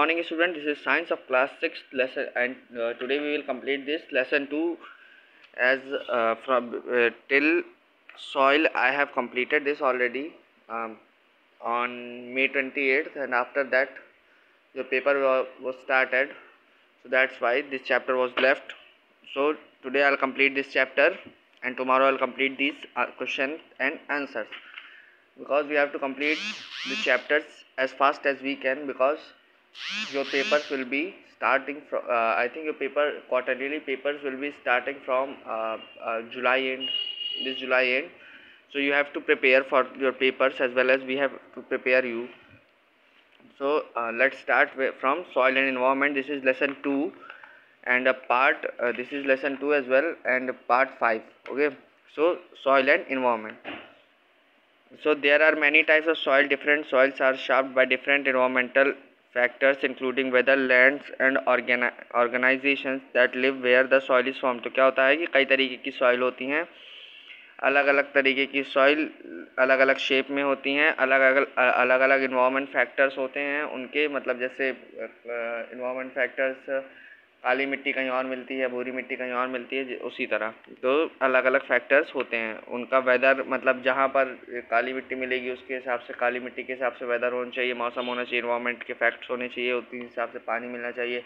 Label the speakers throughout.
Speaker 1: Morning student, this is science of class 6 lesson, and today we will complete this lesson 2 as from till soil. I have completed this already on May 28th, and after that the paper was started, so that's why this chapter was left. So today I'll complete this chapter, and tomorrow I'll complete these questions and answers, because we have to complete the chapters as fast as we can, because your papers will be starting from I think your quarterly papers will be starting from July end, this July end. So you have to prepare for your papers as well as we have to prepare you. So let's start from soil and environment. This is lesson 2 and a part this is lesson 2 as well, and part 5. Okay, so soil and environment. So there are many types of soil. Different soils are shaped by different environmental factors, including weather, lands and organizations that live where the soil is formed. तो क्या होता है कि कई तरीके की soil होती हैं, अलग अलग तरीके की सॉइल अलग अलग शेप में होती हैं, अलग अलग इन्वायरमेंट फैक्टर्स होते हैं उनके, मतलब जैसे इन्वायरमेंट फैक्टर्स, काली मिट्टी कहीं और मिलती है, भूरी मिट्टी कहीं और मिलती है, उसी तरह तो अलग अलग फैक्टर्स होते हैं उनका। वेदर, मतलब जहाँ पर काली मिट्टी मिलेगी उसके हिसाब से, काली मिट्टी के हिसाब से वेदर होना चाहिए, मौसम होना चाहिए, इन्वायरमेंट के फैक्ट्स होने चाहिए, उसी हिसाब से पानी मिलना चाहिए,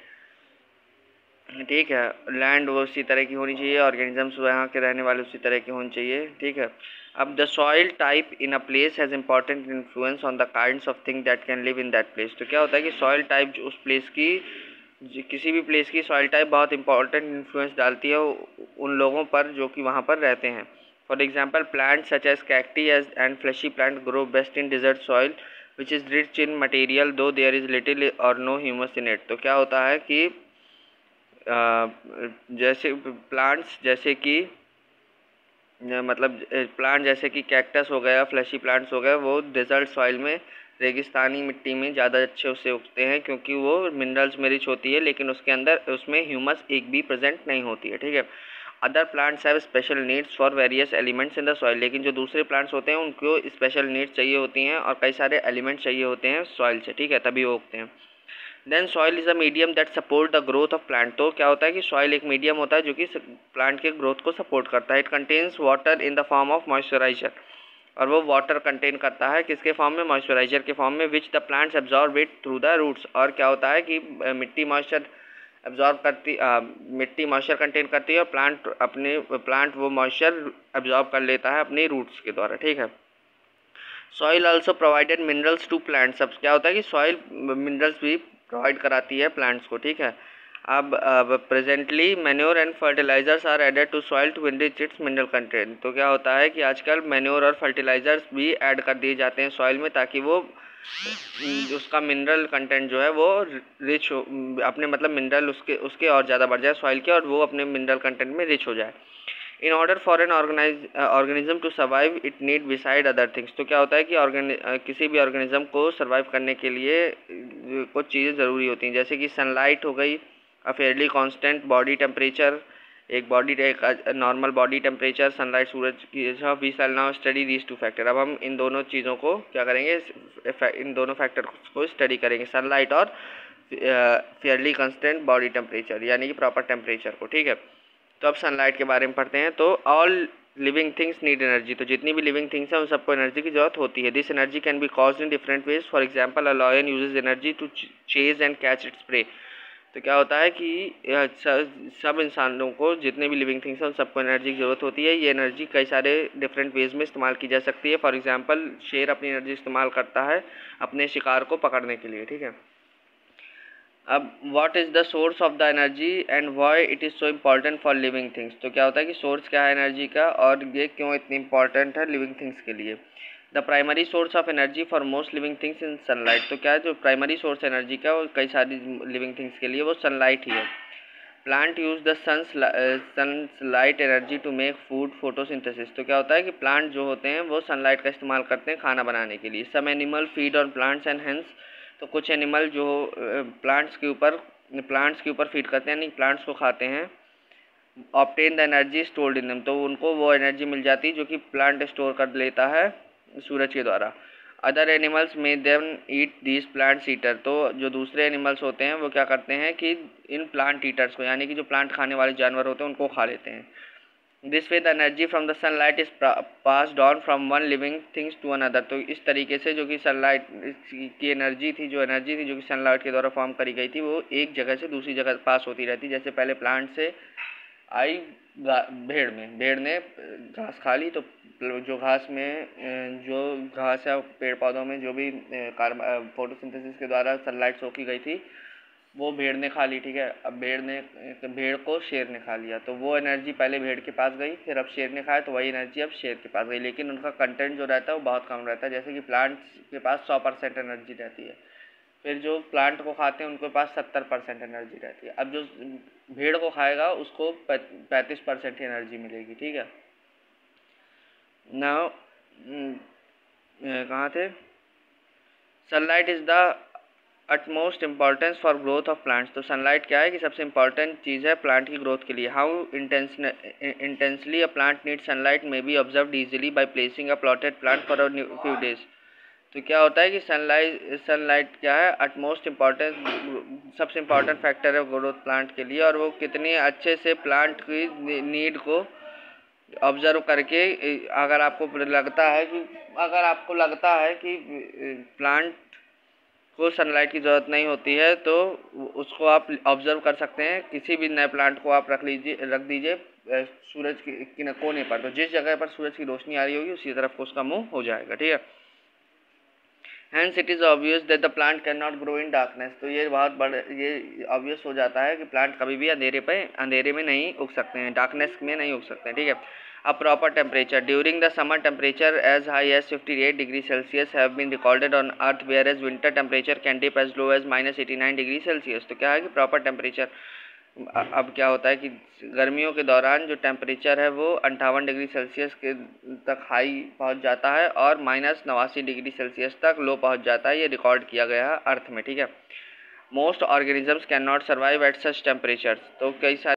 Speaker 1: ठीक है। लैंड वो उसी तरह की होनी चाहिए, ऑर्गेनिजम्स वहाँ के रहने वाले उसी तरह के होने चाहिए, ठीक है। अब the soil type in a place has important influence on the kinds of thing that can live in that place. तो क्या होता है कि सॉइल टाइप उस प्लेस की, किसी भी प्लेस की सॉइल टाइप बहुत इंपॉर्टेंट इन्फ्लुएंस डालती है उन लोगों पर जो कि वहाँ पर रहते हैं। For example plants such as cacti and fleshy plant grow best in desert soil which is rich in material though there is little और नो ह्यूमस इन इट। तो क्या होता है कि जैसे प्लांट्स जैसे कि मतलब प्लांट जैसे कि कैक्टस हो गया, फ्लैशी प्लांट्स हो गए, वो डेजर्ट सॉइल में, रेगिस्तानी मिट्टी में ज़्यादा अच्छे उससे उगते हैं क्योंकि वो मिनरल्स में रिच होती है, लेकिन उसके अंदर उसमें ह्यूमस एक भी प्रेजेंट नहीं होती है, ठीक है। Other plants have special needs for various elements in the soil. लेकिन जो दूसरे प्लांट्स होते हैं उनको स्पेशल नीड्स चाहिए होती हैं और कई सारे एलिमेंट्स चाहिए होते हैं सॉइल से, ठीक है, तभी वो उगते हैं। Then soil is a medium that support the growth of plant. तो क्या होता है कि सॉइल एक मीडियम होता है जो कि प्लांट के ग्रोथ को सपोर्ट करता है। It contains water in the form of moisturiser, और वो वाटर कंटेन करता है किसके फॉर्म में, मॉइस्चराइजर के फॉर्म में, which the plants absorb it through the roots. और क्या होता है कि मिट्टी मॉइस्चर एब्जॉर्ब करती, मिट्टी मॉइस्चर कंटेन करती है और प्लांट वो मॉइस्चर एब्जॉर्ब कर लेता है अपने रूट्स के द्वारा, ठीक है। Soil also provided minerals to plants. अब क्या होता है कि सॉइल मिनरल्स भी प्रोवाइड कराती है प्लांट्स को, ठीक है। अब presently manure and fertilisers are added to soil to enrich its mineral content. तो क्या होता है कि आजकल मैन्योर और फर्टिलाइजर्स भी ऐड कर दिए जाते हैं सॉइल में, ताकि वो उसका मिनरल कंटेंट जो है वो रिच हो, अपने मतलब मिनरल उसके और ज़्यादा बढ़ जाए सॉइल के, और वो अपने मिनरल कंटेंट में रिच हो जाए। In order for an organism to survive it need beside other things. तो क्या होता है कि किसी भी ऑर्गेनिज्म को सर्वाइव करने के लिए कुछ चीज़ें ज़रूरी होती हैं, जैसे कि सनलाइट हो गई, a fairly constant body temperature, एक नॉर्मल बॉडी टेम्परेचर, सनलाइट, सूरज की। We shall now study these two factor. अब हम इन दोनों चीज़ों को क्या करेंगे, इन दोनों फैक्टर को स्टडी करेंगे, सनलाइट और फेयरली कांस्टेंट बॉडी टेम्परेचर, यानी कि प्रॉपर टेम्परेचर को, ठीक है। तो अब सनलाइट के बारे में पढ़ते हैं। तो all living things need energy. तो जितनी भी लिविंग थिंग्स हैं उन सबको एनर्जी की जरूरत होती है। This energy can be caused in different ways. For example a lion uses energy to chase and catch its prey. तो क्या होता है कि सब इंसानों को, जितने भी लिविंग थिंग्स हैं उन सबको एनर्जी की ज़रूरत होती है। ये एनर्जी कई सारे डिफरेंट वेज में इस्तेमाल की जा सकती है। फॉर एग्जांपल शेर अपनी एनर्जी इस्तेमाल करता है अपने शिकार को पकड़ने के लिए, ठीक है। अब what is the source of the energy and why it is so important for living things. तो क्या होता है कि सोर्स क्या है एनर्जी का और ये क्यों इतनी इंपॉर्टेंट है लिविंग थिंग्स के लिए। The primary source of energy for most living things in sunlight. तो क्या है जो प्राइमरी सोर्स एनर्जी का और कई सारी लिविंग थिंग्स के लिए वो सनलाइट ही है। Plant use the sunlight energy to make food photosynthesis. तो क्या होता है कि प्लांट जो होते हैं वो सनलाइट का इस्तेमाल करते हैं खाना बनाने के लिए। Some animal feed on plants and hence. तो कुछ एनिमल जो प्लांट्स के ऊपर फीड करते हैं, यानी प्लांट्स को खाते हैं। Obtain the energy stored in them. तो उनको वो एनर्जी मिल जाती है जो कि प्लांट स्टोर कर लेता है सूरज के द्वारा। अदर एनिमल्स में then eat these plants eater, तो जो दूसरे एनिमल्स होते हैं वो क्या करते हैं कि इन प्लांट ईटर्स को, यानी कि जो प्लांट खाने वाले जानवर होते हैं उनको खा लेते हैं। This way the energy from the sunlight is passed on from one living things to another, तो इस तरीके से जो कि सनलाइट की एनर्जी थी जो कि सनलाइट के द्वारा फॉर्म करी गई थी, वो एक जगह से दूसरी जगह पास होती रहती। जैसे पहले प्लांट से आई भेड़ ने घास खा ली, तो जो घास में जो घास है पेड़ पौधों में जो भी फोटोसिंथेसिस के द्वारा सनलाइट सोखी गई थी वो भेड़ ने खा ली, ठीक है। अब भेड़ को शेर ने खा लिया, तो वो एनर्जी पहले भेड़ के पास गई, फिर अब शेर ने खाया तो वही एनर्जी अब शेर के पास गई, लेकिन उनका कंटेंट जो रहता है वो बहुत कम रहता है। जैसे कि प्लांट्स के पास 100% एनर्जी रहती है, फिर जो प्लांट को खाते हैं उनके पास 70% एनर्जी रहती है। अब जो भेड़ को खाएगा उसको 35% एनर्जी मिलेगी, ठीक है। नाउ कहाँ थे? Sunlight is the utmost importance for growth of plants, तो सनलाइट क्या है कि सबसे इम्पॉर्टेंट चीज़ है प्लांट की ग्रोथ के लिए। How intensely a plant need sunlight may be observed easily by placing a plotted plant for a few days, तो क्या होता है कि सनलाइट क्या है, अटमोस्ट इम्पॉर्टेंस, सबसे इम्पॉर्टेंट फैक्टर है ग्रोथ प्लांट के लिए, और वो कितने अच्छे से प्लांट की नीड को ऑब्जर्व करके अगर आपको लगता है कि प्लांट को सनलाइट की ज़रूरत नहीं होती है तो उसको आप ऑब्जर्व कर सकते हैं। किसी भी नए प्लांट को आप रख दीजिए सूरज के कोने पर, तो जिस जगह पर सूरज की रोशनी आ रही होगी उसी तरफ को उसका मुंह हो जाएगा, ठीक है। Hence it is obvious that the plant cannot grow in darkness, तो ये ऑब्वियस हो जाता है कि प्लांट कभी भी अंधेरे में नहीं उग सकते हैं, डार्कनेस में नहीं उग सकते हैं, ठीक है। A proper temperature during the summer, temperature as high as 58 degrees Celsius have been recorded on Earth, whereas winter temperature can dip as low as -89 degree Celsius. तो क्या है कि प्रॉपर टेम्परेचर, अब क्या होता है कि गर्मियों के दौरान जो टेम्परेचर है वो 58 डिग्री सेल्सियस के तक हाई पहुंच जाता है और -89 डिग्री सेल्सियस तक लो पहुंच जाता है, ये रिकॉर्ड किया गया है अर्थ में, ठीक है। Most organisms can not survive at such temperatures, तो कई सारे